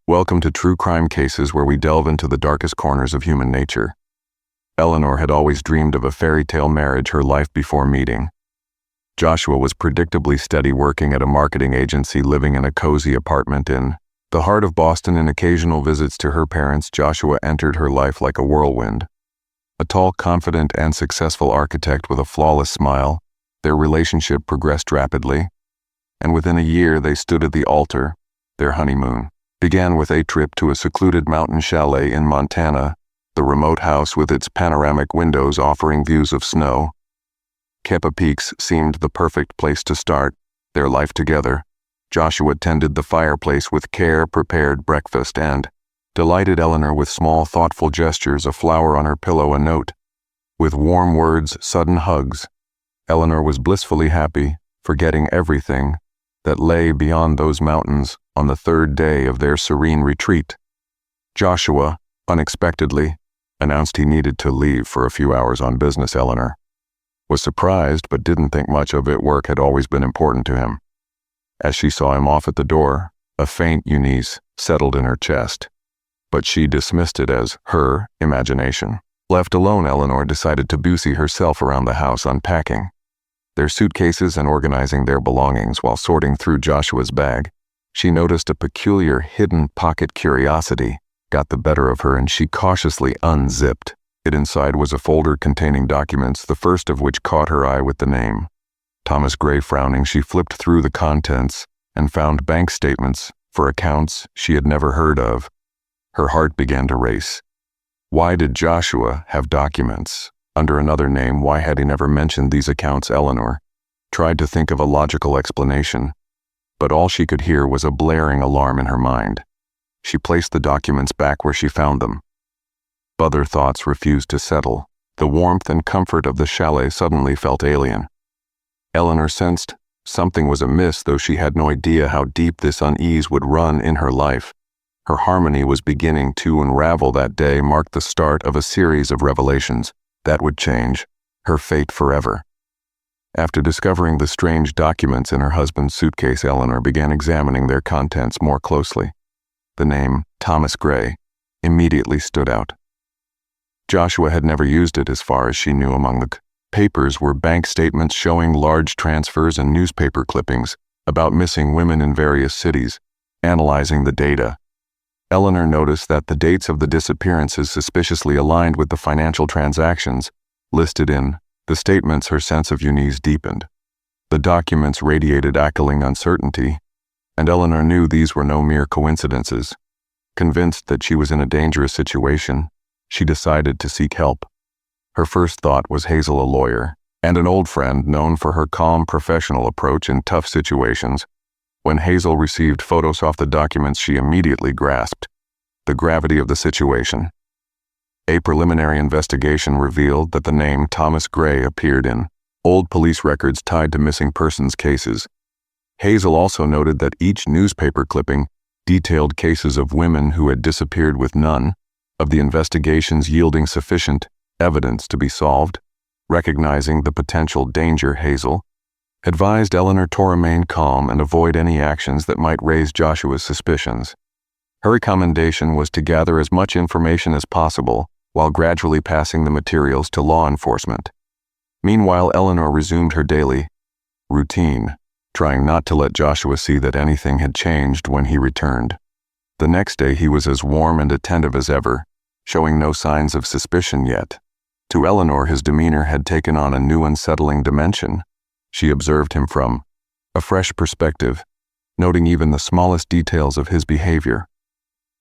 Welcome to True Crime Cases, where we delve into the darkest corners of human nature. Eleanor had always dreamed of a fairy tale marriage her life before meeting. Joshua was predictably steady, working at a marketing agency, living in a cozy apartment in the heart of Boston. In occasional visits to her parents, Joshua entered her life like a whirlwind. A tall, confident, and successful architect with a flawless smile, their relationship progressed rapidly, and within a year they stood at the altar. Their honeymoon began with a trip to a secluded mountain chalet in Montana, the remote house with its panoramic windows offering views of snow. Kepa Peaks seemed the perfect place to start their life together. Joshua tended the fireplace with care, prepared breakfast, and delighted Eleanor with small, thoughtful gestures, a flower on her pillow, a note with warm words, sudden hugs. Eleanor was blissfully happy, forgetting everything that lay beyond those mountains. On the third day of their serene retreat, Joshua, unexpectedly, announced he needed to leave for a few hours on business. Eleanor was surprised but didn't think much of it. Work had always been important to him. As she saw him off at the door, a faint unease settled in her chest, but she dismissed it as her imagination. Left alone, Eleanor decided to busy herself around the house, unpacking their suitcases and organizing their belongings. While sorting through Joshua's bag, she noticed a peculiar hidden pocket. Curiosity got the better of her, and she cautiously unzipped it. Inside was a folder containing documents, the first of which caught her eye with the name Thomas Gray. Frowning, she flipped through the contents and found bank statements for accounts she had never heard of. Her heart began to race. Why did Joshua have documents under another name? Why had he never mentioned these accounts? Eleanor tried to think of a logical explanation, but all she could hear was a blaring alarm in her mind. She placed the documents back where she found them. Other thoughts refused to settle. The warmth and comfort of the chalet suddenly felt alien. Eleanor sensed something was amiss, though she had no idea how deep this unease would run in her life. Her harmony was beginning to unravel. That day marked the start of a series of revelations that would change her fate forever. After discovering the strange documents in her husband's suitcase, Eleanor began examining their contents more closely. The name Thomas Gray immediately stood out. Joshua had never used it as far as she knew. Among the papers were bank statements showing large transfers and newspaper clippings about missing women in various cities. Analyzing the data, Eleanor noticed that the dates of the disappearances suspiciously aligned with the financial transactions listed in the statements. Her sense of unease deepened. The documents radiated aching uncertainty, and Eleanor knew these were no mere coincidences. Convinced that she was in a dangerous situation, she decided to seek help. Her first thought was Hazel, a lawyer and an old friend known for her calm, professional approach in tough situations. When Hazel received photos off the documents, she immediately grasped the gravity of the situation. A preliminary investigation revealed that the name Thomas Gray appeared in old police records tied to missing persons cases. Hazel also noted that each newspaper clipping detailed cases of women who had disappeared, with none of the investigations yielding sufficient evidence to be solved. Recognizing the potential danger, Hazel advised Eleanor to remain calm and avoid any actions that might raise Joshua's suspicions. Her recommendation was to gather as much information as possible while gradually passing the materials to law enforcement. Meanwhile, Eleanor resumed her daily routine, trying not to let Joshua see that anything had changed when he returned. The next day he was as warm and attentive as ever, showing no signs of suspicion yet. To Eleanor, his demeanor had taken on a new unsettling dimension. She observed him from a fresh perspective, noting even the smallest details of his behavior.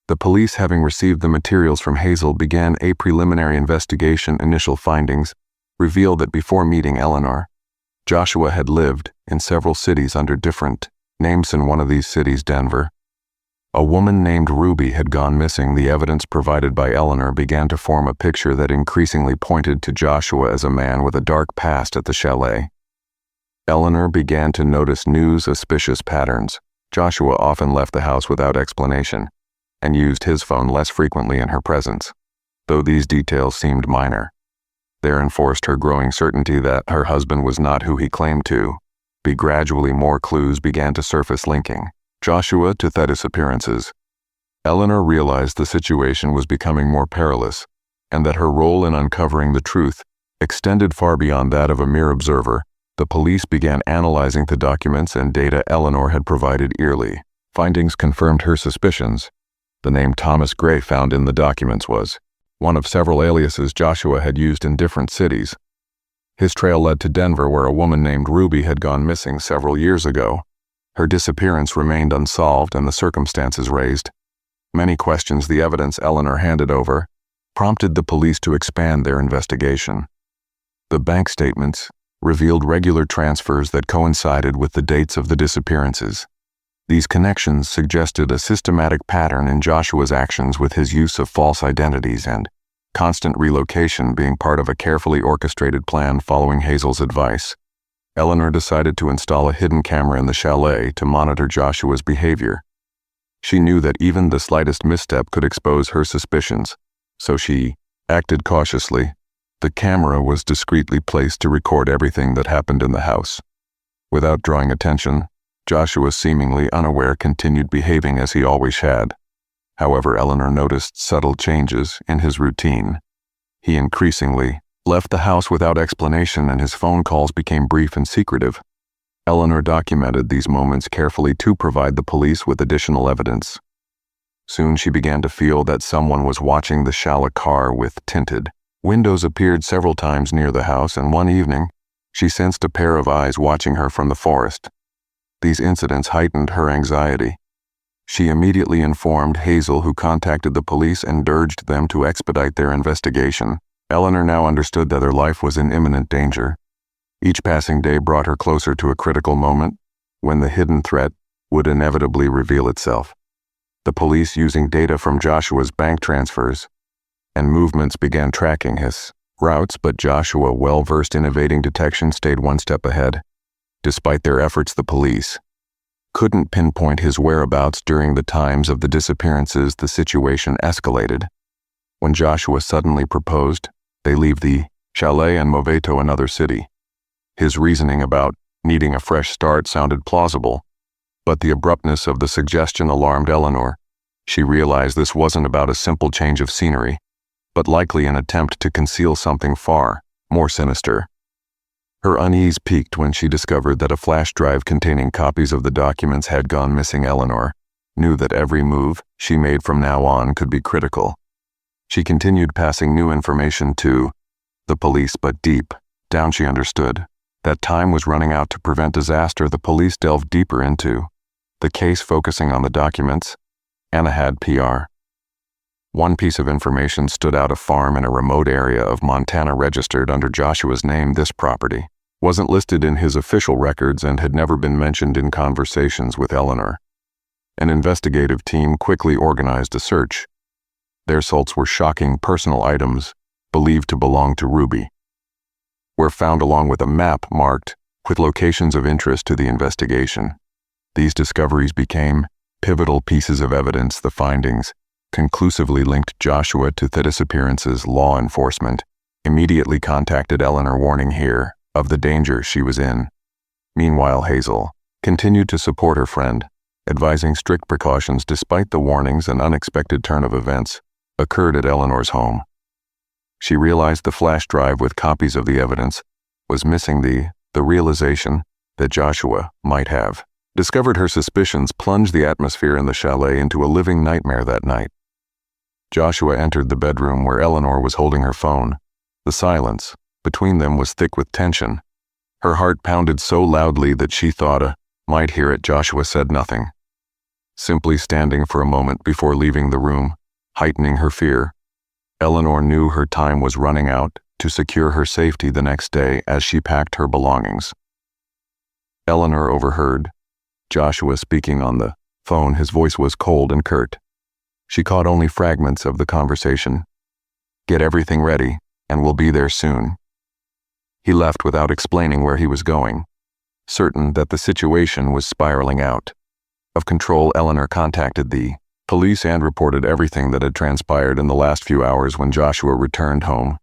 The police, having received the materials from Hazel, began a preliminary investigation. Initial findings revealed that before meeting Eleanor, Joshua had lived in several cities under different names. In one of these cities, Denver, a woman named Ruby had gone missing. The evidence provided by Eleanor began to form a picture that increasingly pointed to Joshua as a man with a dark past. At the chalet, Eleanor began to notice new suspicious patterns. Joshua often left the house without explanation and used his phone less frequently in her presence. Though these details seemed minor, they enforced her growing certainty that her husband was not who he claimed to be. Gradually, more clues began to surface linking Joshua to the disappearances. Eleanor realized the situation was becoming more perilous, and that her role in uncovering the truth extended far beyond that of a mere observer. The police began analyzing the documents and data Eleanor had provided early. Findings confirmed her suspicions. The name Thomas Gray found in the documents was one of several aliases Joshua had used in different cities. His trail led to Denver, where a woman named Ruby had gone missing several years ago. Her disappearance remained unsolved and the circumstances raised many questions. The evidence Eleanor handed over prompted the police to expand their investigation. The bank statements revealed regular transfers that coincided with the dates of the disappearances. These connections suggested a systematic pattern in Joshua's actions, with his use of false identities and constant relocation being part of a carefully orchestrated plan. Following Hazel's advice, Eleanor decided to install a hidden camera in the chalet to monitor Joshua's behavior. She knew that even the slightest misstep could expose her suspicions, so she acted cautiously. The camera was discreetly placed to record everything that happened in the house. Without drawing attention, Joshua, seemingly unaware, continued behaving as he always had. However, Eleanor noticed subtle changes in his routine. He increasingly left the house without explanation, and his phone calls became brief and secretive. Eleanor documented these moments carefully to provide the police with additional evidence. Soon she began to feel that someone was watching the chalet car with tinted windows appeared several times near the house, and one evening, she sensed a pair of eyes watching her from the forest. These incidents heightened her anxiety. She immediately informed Hazel, who contacted the police and urged them to expedite their investigation. Eleanor now understood that her life was in imminent danger. Each passing day brought her closer to a critical moment when the hidden threat would inevitably reveal itself. The police, using data from Joshua's bank transfers and movements, began tracking his routes, but Joshua, well-versed in evading detection, stayed one step ahead. Despite their efforts, the police couldn't pinpoint his whereabouts. During the times of the disappearances, the situation escalated. When Joshua suddenly proposed they leave the chalet and move to another city, his reasoning about needing a fresh start sounded plausible, but the abruptness of the suggestion alarmed Eleanor. She realized this wasn't about a simple change of scenery, but likely an attempt to conceal something far more sinister. Her unease peaked when she discovered that a flash drive containing copies of the documents had gone missing. Eleanor knew that every move she made from now on could be critical. She continued passing new information to the police, but deep down she understood that time was running out. To prevent disaster, the police delved deeper into the case, focusing on the documents Anna had PR. One piece of information stood out: a farm in a remote area of Montana registered under Joshua's name. This property wasn't listed in his official records and had never been mentioned in conversations with Eleanor. An investigative team quickly organized a search. Their results were shocking. Personal items believed to belong to Ruby were found, along with a map marked with locations of interest to the investigation. These discoveries became pivotal pieces of evidence. The findings conclusively linked Joshua to the disappearances. Law enforcement immediately contacted Eleanor, warning her of the danger she was in. Meanwhile, Hazel continued to support her friend, advising strict precautions. Despite the warnings, an unexpected turn of events occurred at Eleanor's home. She realized the flash drive with copies of the evidence was missing. The realization that Joshua might have discovered her suspicions plunged the atmosphere in the chalet into a living nightmare. That night, Joshua entered the bedroom where Eleanor was holding her phone. The silence between them was thick with tension. Her heart pounded so loudly that she thought might hear it. Joshua said nothing, simply standing for a moment before leaving the room, heightening her fear. Eleanor knew her time was running out to secure her safety the next day. As she packed her belongings, Eleanor overheard Joshua speaking on the phone. His voice was cold and curt. She caught only fragments of the conversation. "Get everything ready, and we'll be there soon." He left without explaining where he was going. Certain that the situation was spiraling out of control, Eleanor contacted the police and reported everything that had transpired in the last few hours. When Joshua returned home,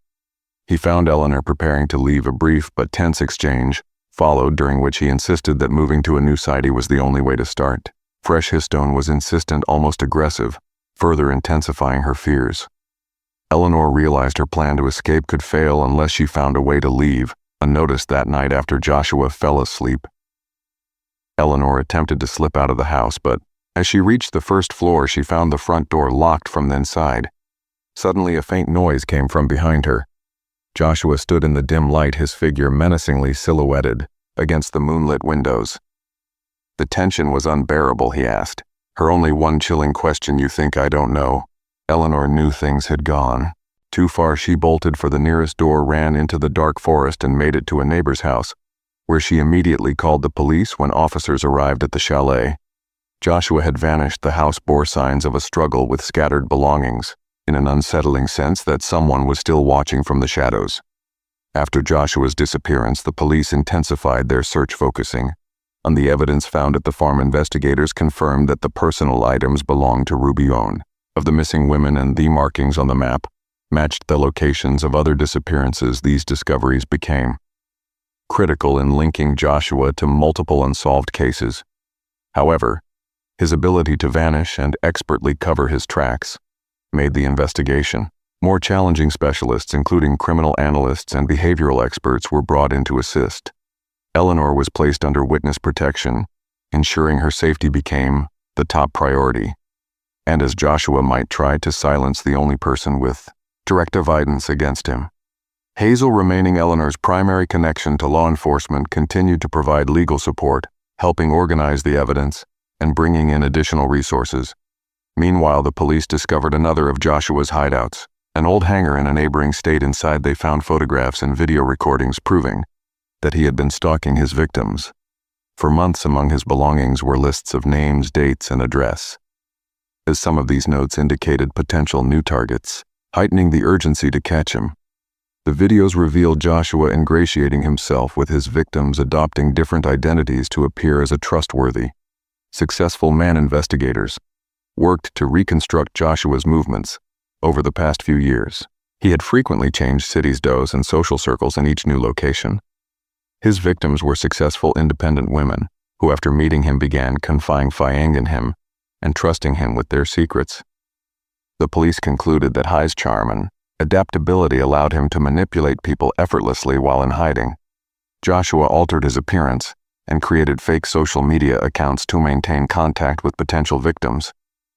he found Eleanor preparing to leave. A brief but tense exchange followed, during which he insisted that moving to a new city was the only way to start fresh. His tone was insistent, almost aggressive. further intensifying her fears. Eleanor realized her plan to escape could fail unless she found a way to leave, unnoticed that night after Joshua fell asleep. Eleanor attempted to slip out of the house, but as she reached the first floor, she found the front door locked from the inside. Suddenly, a faint noise came from behind her. Joshua stood in the dim light, his figure menacingly silhouetted against the moonlit windows. The tension was unbearable, he asked. Her only one chilling question, "You think I don't know?" Eleanor knew things had gone too far. She bolted for the nearest door, ran into the dark forest, and made it to a neighbor's house, where she immediately called the police when officers arrived at the chalet. Joshua had vanished. The house bore signs of a struggle with scattered belongings, in an unsettling sense that someone was still watching from the shadows. After Joshua's disappearance, the police intensified their search, focusing on the evidence found at the farm. Investigators confirmed that the personal items belonged to Rubion of the missing women, and the markings on the map matched the locations of other disappearances. These discoveries became critical in linking Joshua to multiple unsolved cases. However, his ability to vanish and expertly cover his tracks made the investigation more challenging. Specialists, including criminal analysts and behavioral experts, were brought in to assist. Eleanor was placed under witness protection, ensuring her safety became the top priority. And as Joshua might try to silence the only person with direct evidence against him, Hazel, remaining Eleanor's primary connection to law enforcement, continued to provide legal support, helping organize the evidence and bringing in additional resources. Meanwhile, the police discovered another of Joshua's hideouts, an old hangar in a neighboring state. Inside, they found photographs and video recordings proving that he had been stalking his victims for months. Among his belongings were lists of names, dates, and address, as some of these notes indicated potential new targets, heightening the urgency to catch him. The videos revealed Joshua ingratiating himself with his victims, adopting different identities to appear as a trustworthy, successful man. Investigators worked to reconstruct Joshua's movements over the past few years. He had frequently changed cities, does, and social circles in each new location. His victims were successful, independent women who, after meeting him, began confiding in him and trusting him with their secrets. The police concluded that his charm and adaptability allowed him to manipulate people effortlessly while in hiding. Joshua altered his appearance and created fake social media accounts to maintain contact with potential victims.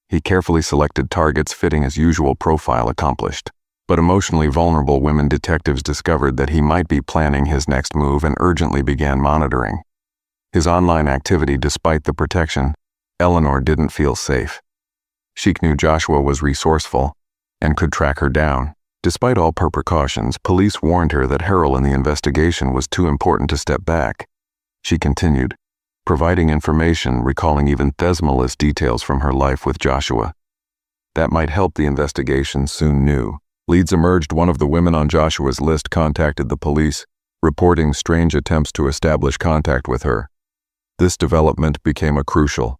He carefully selected targets fitting his usual profile: accomplished but emotionally vulnerable women. Detectives discovered that he might be planning his next move and urgently began monitoring his online activity. Despite the protection, Eleanor didn't feel safe. She knew Joshua was resourceful and could track her down. Despite all her precautions, police warned her that her role in the investigation was too important to step back. She continued, providing information, recalling even Thesmalist details from her life with Joshua that might help the investigation. Soon new leads emerged. One of the women on Joshua's list contacted the police, reporting strange attempts to establish contact with her. This development became a crucial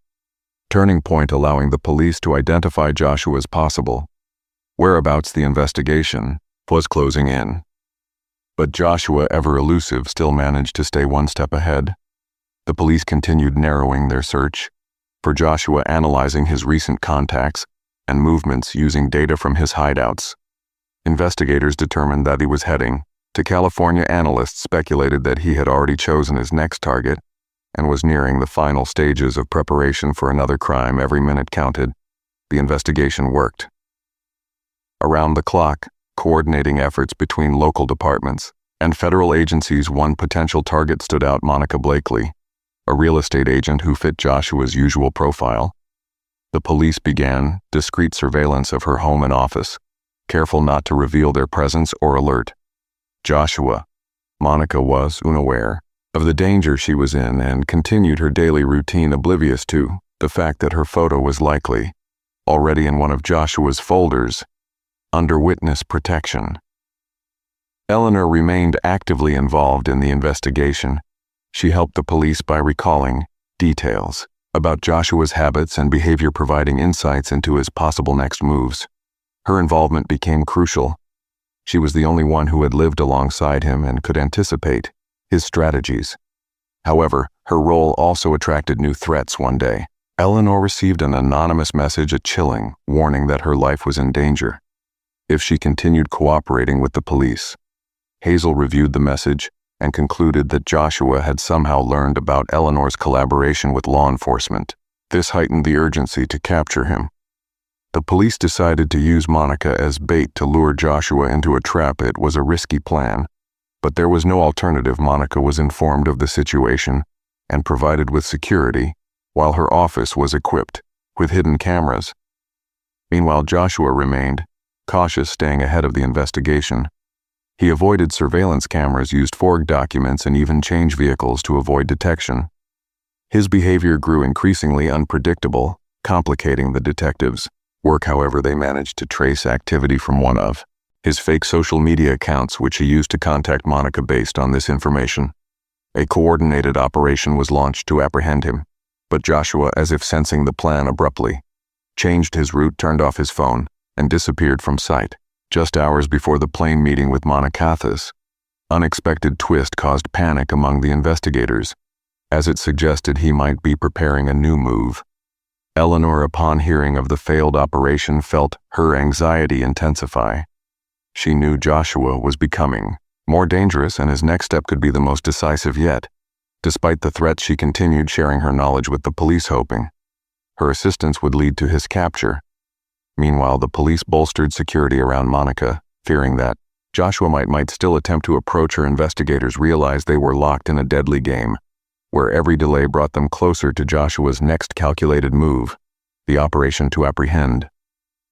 turning point, allowing the police to identify Joshua's possible whereabouts. The investigation was closing in, but Joshua, ever elusive, still managed to stay one step ahead. The police continued narrowing their search for Joshua, analyzing his recent contacts and movements using data from his hideouts. Investigators determined that he was heading to California. Analysts speculated that he had already chosen his next target and was nearing the final stages of preparation for another crime. Every minute counted. The investigation worked around the clock, coordinating efforts between local departments and federal agencies. One potential target stood out: Monica Blakely, a real estate agent who fit Joshua's usual profile. The police began discreet surveillance of her home and office, careful not to reveal their presence or alert Joshua. Monica was unaware of the danger she was in and continued her daily routine, oblivious to the fact that her photo was likely already in one of Joshua's folders under witness protection. Eleanor remained actively involved in the investigation. She helped the police by recalling details about Joshua's habits and behavior, providing insights into his possible next moves. Her involvement became crucial. She was the only one who had lived alongside him and could anticipate his strategies. However, her role also attracted new threats. One day, Eleanor received an anonymous message, a chilling warning that her life was in danger if she continued cooperating with the police. Hazel reviewed the message and concluded that Joshua had somehow learned about Eleanor's collaboration with law enforcement. This heightened the urgency to capture him. The police decided to use Monica as bait to lure Joshua into a trap. It was a risky plan, but there was no alternative. Monica was informed of the situation and provided with security, while her office was equipped with hidden cameras. Meanwhile, Joshua remained cautious, staying ahead of the investigation. He avoided surveillance cameras, used forged documents, and even changed vehicles to avoid detection. His behavior grew increasingly unpredictable, complicating the detectives' work. However, they managed to trace activity from one of his fake social media accounts, which he used to contact Monica. Based on this information, a coordinated operation was launched to apprehend him. But Joshua, as if sensing the plan, abruptly changed his route, turned off his phone, and disappeared from sight. Just hours before the plane meeting with Monica, this unexpected twist caused panic among the investigators, as it suggested he might be preparing a new move. Eleanor, upon hearing of the failed operation, felt her anxiety intensify. She knew Joshua was becoming more dangerous, and his next step could be the most decisive yet. Despite the threat, she continued sharing her knowledge with the police, hoping her assistance would lead to his capture. Meanwhile, the police bolstered security around Monica, fearing that Joshua might still attempt to approach her. Investigators realized they were locked in a deadly game, where every delay brought them closer to Joshua's next calculated move, the operation to apprehend.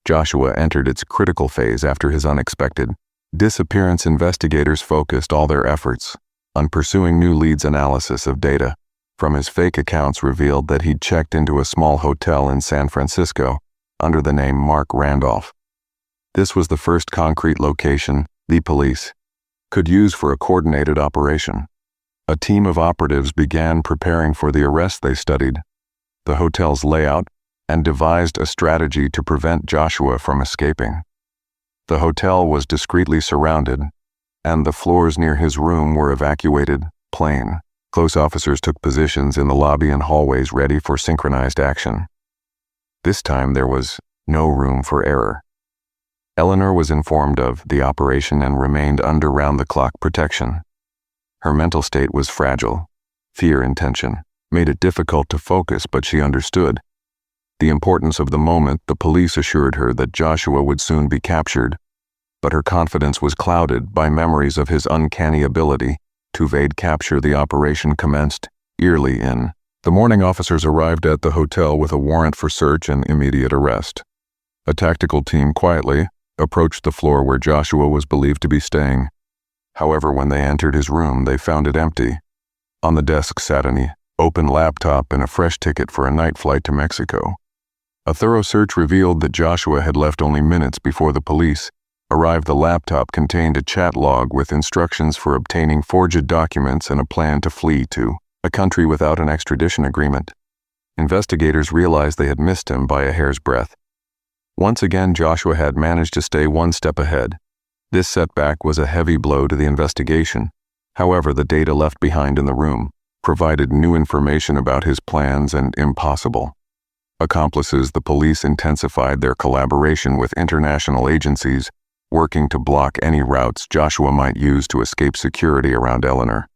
Joshua entered its critical phase after his unexpected disappearance. Investigators focused all their efforts on pursuing new leads. Analysis of data from his fake accounts revealed that he'd checked into a small hotel in San Francisco under the name Mark Randolph. This was the first concrete location the police could use for a coordinated operation. A team of operatives began preparing for the arrest. They studied the hotel's layout and devised a strategy to prevent Joshua from escaping. The hotel was discreetly surrounded, and the floors near his room were evacuated. Plain close officers took positions in the lobby and hallways, ready for synchronized action. This time there was no room for error. Eleanor was informed of the operation and remained under round-the-clock protection. Her mental state was fragile. Fear and tension made it difficult to focus, but she understood the importance of the moment. The police assured her that Joshua would soon be captured, but her confidence was clouded by memories of his uncanny ability to evade capture. The operation commenced early in the morning. Officers arrived at the hotel with a warrant for search and immediate arrest. A tactical team quietly approached the floor where Joshua was believed to be staying. However, when they entered his room, they found it empty. On the desk sat an open laptop and a fresh ticket for a night flight to Mexico. A thorough search revealed that Joshua had left only minutes before the police arrived. The laptop contained a chat log with instructions for obtaining forged documents and a plan to flee to a country without an extradition agreement. Investigators realized they had missed him by a hair's breadth. Once again, Joshua had managed to stay one step ahead. This setback was a heavy blow to the investigation. However, the data left behind in the room provided new information about his plans and impossible accomplices. The police intensified their collaboration with international agencies, working to block any routes Joshua might use to escape. Security around Eleanor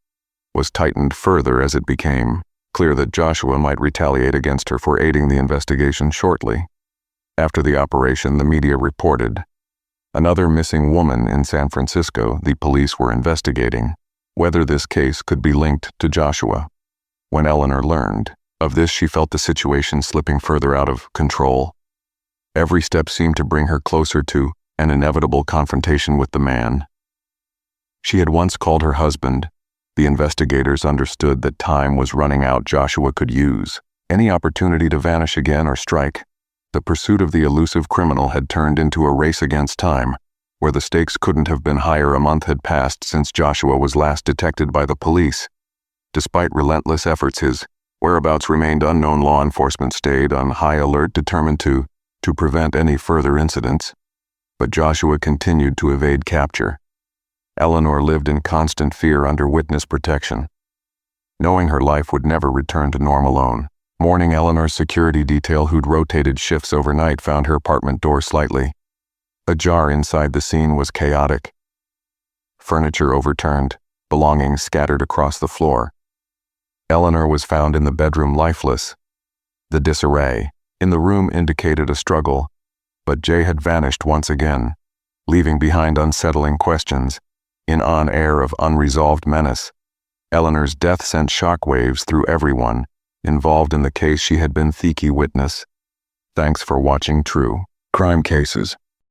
was tightened further as it became clear that Joshua might retaliate against her for aiding the investigation. Shortly after the operation, the media reported another missing woman in San Francisco. The police were investigating whether this case could be linked to Joshua. When Eleanor learned of this, she felt the situation slipping further out of control. Every step seemed to bring her closer to an inevitable confrontation with the man she had once called her husband. The investigators understood that time was running out. Joshua could use any opportunity to vanish again or strike. The pursuit of the elusive criminal had turned into a race against time, where the stakes couldn't have been higher. A month had passed since Joshua was last detected by the police. Despite relentless efforts, his whereabouts remained unknown. Law enforcement stayed on high alert, determined to prevent any further incidents. But Joshua continued to evade capture. Eleanor lived in constant fear under witness protection, knowing her life would never return to normal alone. Morning Eleanor's security detail, who'd rotated shifts overnight, found her apartment door slightly ajar. Inside, the scene was chaotic. Furniture overturned, belongings scattered across the floor. Eleanor was found in the bedroom lifeless. The disarray in the room indicated a struggle, but Jay had vanished once again, leaving behind unsettling questions. In an air of unresolved menace, Eleanor's death sent shockwaves through everyone involved in the case. She had been the key witness. Thanks for watching True Crime Cases.